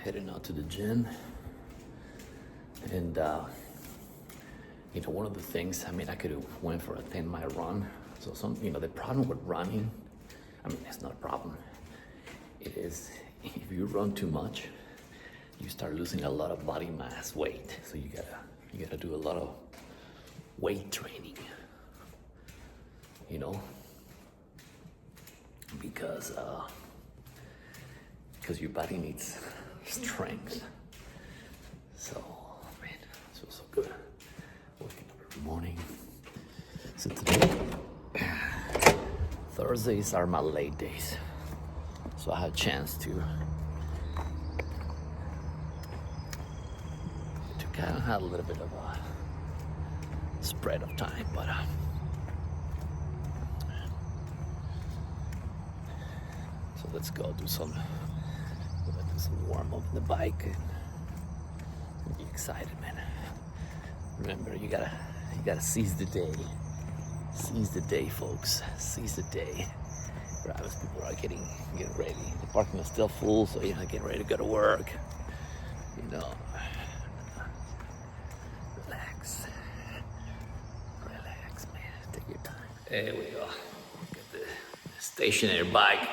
heading out to the gym. And, one of the things, I could have went for a 10-mile run. So the problem with running, it's not a problem. It is, if you run too much, you start losing a lot of body mass weight. So you gotta do a lot of weight training, because your body needs strength. So, man, it feels so good. Waking up every morning. So today, Thursdays are my late days. So I had a chance to kind of have a little bit of a spread of time, but so let's go do some warm up on the bike and be excited, man. Remember, you gotta seize the day. Seize the day, folks. Seize the day. As people are getting ready. The parking is still full, so you're not getting ready to go to work. Relax, man. Take your time. There we go. Get the stationary bike.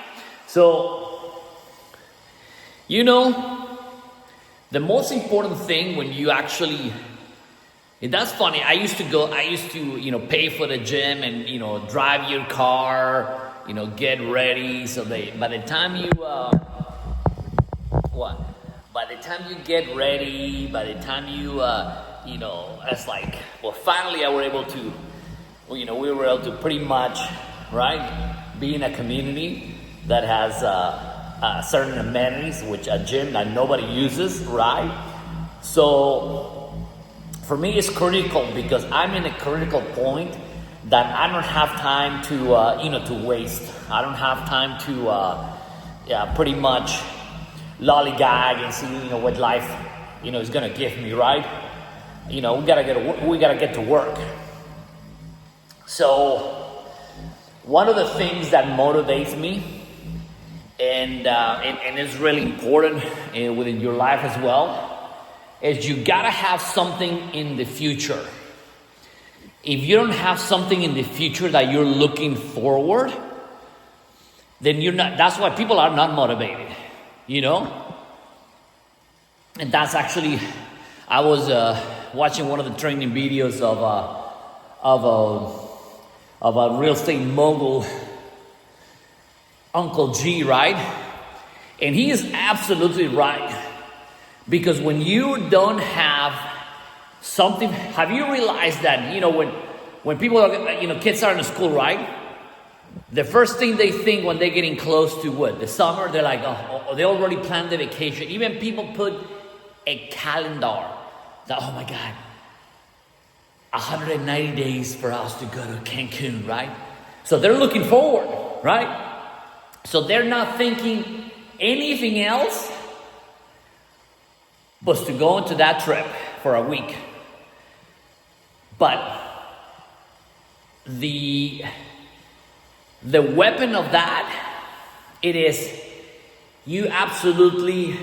So, the most important thing when you actually, and that's funny, I used to pay for the gym and, drive your car, get ready. So by the time you, get ready, by the time you, it's like, well, finally we were able to pretty much, right, be in a community that has certain amenities, which a gym that nobody uses, right? So for me, it's critical because I'm in a critical point that I don't have time to waste. I don't have time to, pretty much lollygag and see, what life, is gonna give me, right? We gotta get to work. So one of the things that motivates me, and it's really important within your life as well, is you gotta have something in the future. If you don't have something in the future that you're looking forward, then you're not. That's why people are not motivated, And that's actually, I was watching one of the training videos of a real estate mogul, Uncle G, right? And he is absolutely right. Because when you don't have something, have you realized that, when people are, kids are in school, right? The first thing they think when they're getting close to the summer, they're like, oh, they already planned the vacation. Even people put a calendar that, oh my God, 190 days for us to go to Cancun, right? So they're looking forward, right? So they're not thinking anything else but to go into that trip for a week. But the weapon of that, it is you absolutely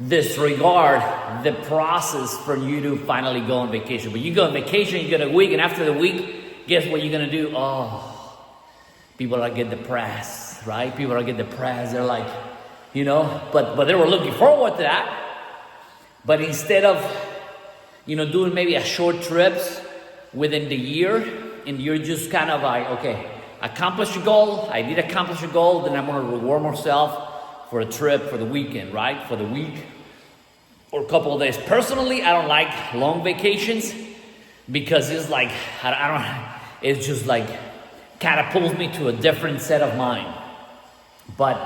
disregard the process for you to finally go on vacation. But you go on vacation, you get a week, and after the week, guess what you're gonna do? Oh, people are getting depressed, right? People are getting depressed. They're like, but they were looking forward to that. But instead of, doing maybe a short trips within the year, and you're just kind of like, okay, accomplish your goal. I did accomplish a goal. Then I'm going to reward myself for a trip for the weekend, right? For the week or a couple of days. Personally, I don't like long vacations because it's like, it's just like catapults me to a different set of mind. But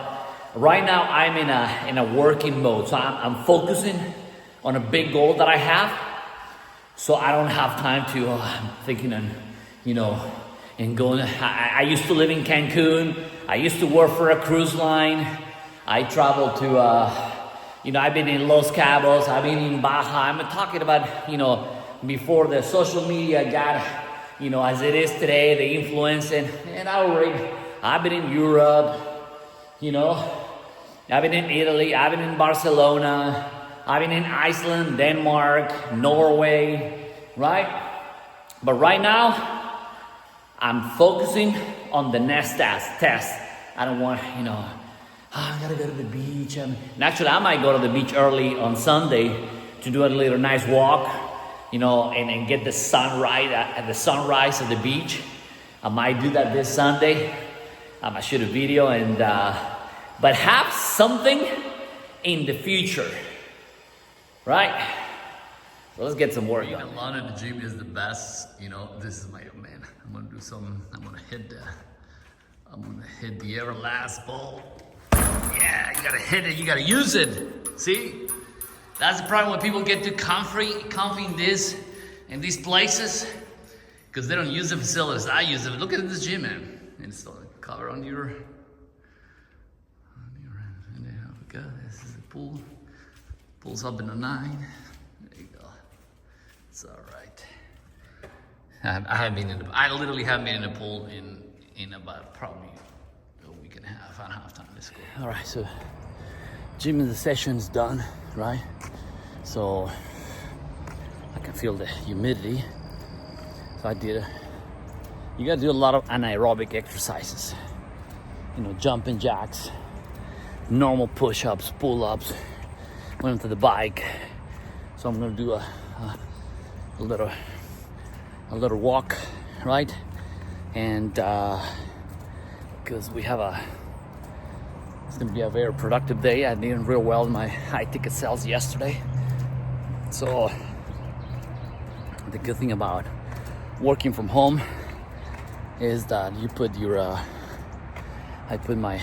right now I'm in a working mode. So I'm focusing on a big goal that I have. So I don't have time to, I'm thinking and, and going. I used to live in Cancun. I used to work for a cruise line. I traveled to, I've been in Los Cabos. I've been in Baja. I'm talking about, before the social media got, as it is today, the influence. And I've been in Europe, I've been in Italy, I've been in Barcelona, I've been in Iceland, Denmark, Norway, right? But right now, I'm focusing on the next test. I don't want, I gotta go to the beach. And actually, I might go to the beach early on Sunday to do a little nice walk, and get the sunrise at the sunrise of the beach. I might do that this Sunday. I might shoot a video but have something in the future, right? So let's get some work. London, the gym is the best. This is my man. I'm gonna do something. I'm gonna hit the Everlast ball. Yeah, you gotta hit it. You gotta use it. See, that's the problem when people get too comfy in these places, because they don't use the facilities. I use them. Look at this gym, man. And it's cover on your. This is the pool. Pool's up in the 9. There you go. It's all right. I literally haven't been in the pool in about probably a week and a half time. Let's go. All right, so gym in the session's done, right? So I can feel the humidity. So you gotta do a lot of anaerobic exercises. Jumping jacks, normal push-ups, pull-ups. Went to the bike, so I'm gonna do a little walk, right? And because it's gonna be a very productive day. I did real well in my high ticket sales yesterday. So the good thing about working from home is that you put I put my,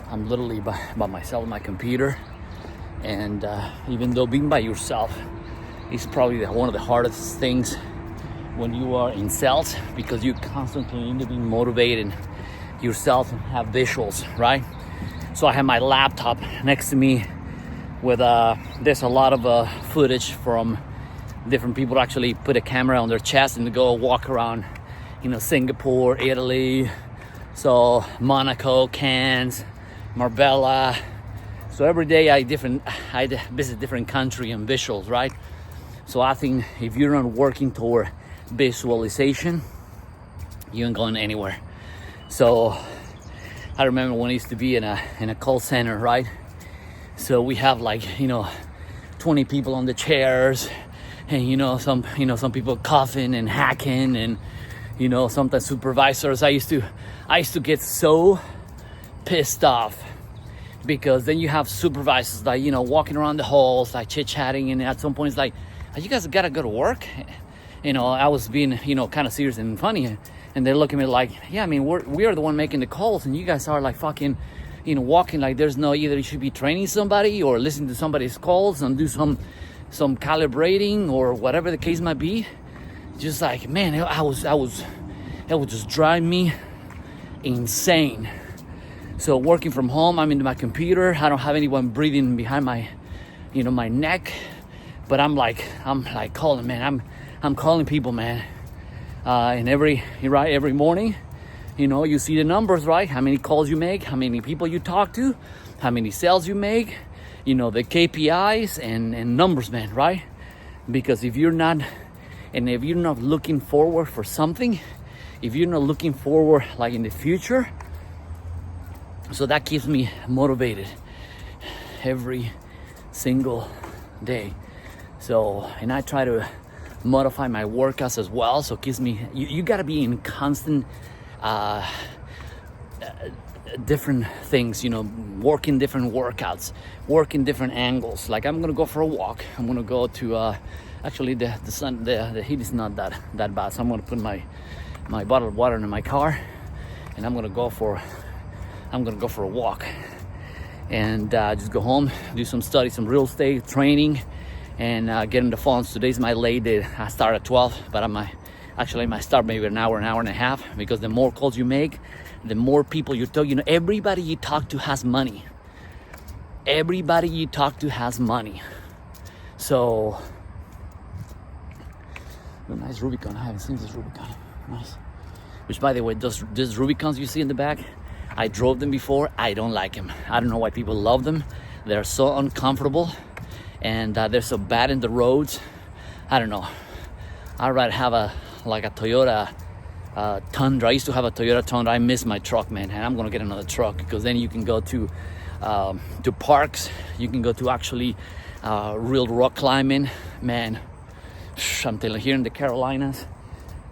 I'm literally by myself on my computer, and even though being by yourself is probably one of the hardest things when you are in sales, because you constantly need to be motivated yourself and have visuals, right? So I have my laptop next to me with there's a lot of footage from different people actually put a camera on their chest and go walk around, Singapore, Italy, so Monaco, Cannes, Marbella. So every day I visit different country and visuals, right? So I think if you're not working toward visualization, you ain't going anywhere. So I remember when I used to be in a call center, right? So we have 20 people on the chairs, and some people coughing and hacking, and sometimes supervisors. I used to get so pissed off, because then you have supervisors walking around the halls chit-chatting, and at some point it's like, you guys gotta go to work. I was being kind of serious and funny, and they look at me like, yeah, I mean, we are the one making the calls, and you guys are fucking walking like there's no, either you should be training somebody or listening to somebody's calls and do some calibrating or whatever the case might be. Just man, it would just drive me insane. So working from home, I'm into my computer. I don't have anyone breathing behind my my neck, but I'm calling, man. I'm calling people, man. And every morning, you see the numbers, right? How many calls you make, how many people you talk to, how many sales you make, the KPIs and numbers, man, right? Because if you're not looking forward for something, if you're not looking forward in the future, so that keeps me motivated every single day. So, and I try to modify my workouts as well, so it gives me, you got to be in constant different things, working different workouts, working different angles. I'm gonna go for a walk. I'm gonna go to actually the heat is not that bad, so I'm gonna put my bottle of water in my car, and I'm gonna go for a walk, and just go home, do some study, some real estate training, and get in the phones. Today's my late day. I start at 12, but I might start maybe an hour and a half, because the more calls you make, the more people you talk. Everybody you talk to has money. Everybody you talk to has money. So, a nice Rubicon. I haven't seen this Rubicon. Nice. Which, by the way, these Rubicons you see in the back, I drove them before. I don't like them. I don't know why people love them. They're so uncomfortable, and they're so bad in the roads. I don't know. I'd rather have a Toyota Tundra. I used to have a Toyota Tundra. I miss my truck, man, and I'm gonna get another truck, because then you can go to parks. You can go to actually real rock climbing, man. I'm telling you, here in the Carolinas,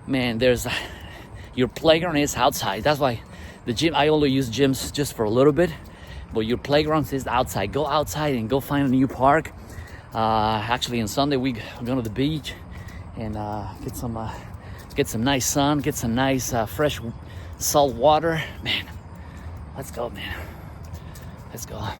man, there's your playground is outside. That's why the gym, I only use gyms just for a little bit, but your playground is outside. Go outside and go find a new park. Actually, on Sunday we're going to the beach and get some nice sun, get some nice fresh salt water. Man, let's go, man. Let's go.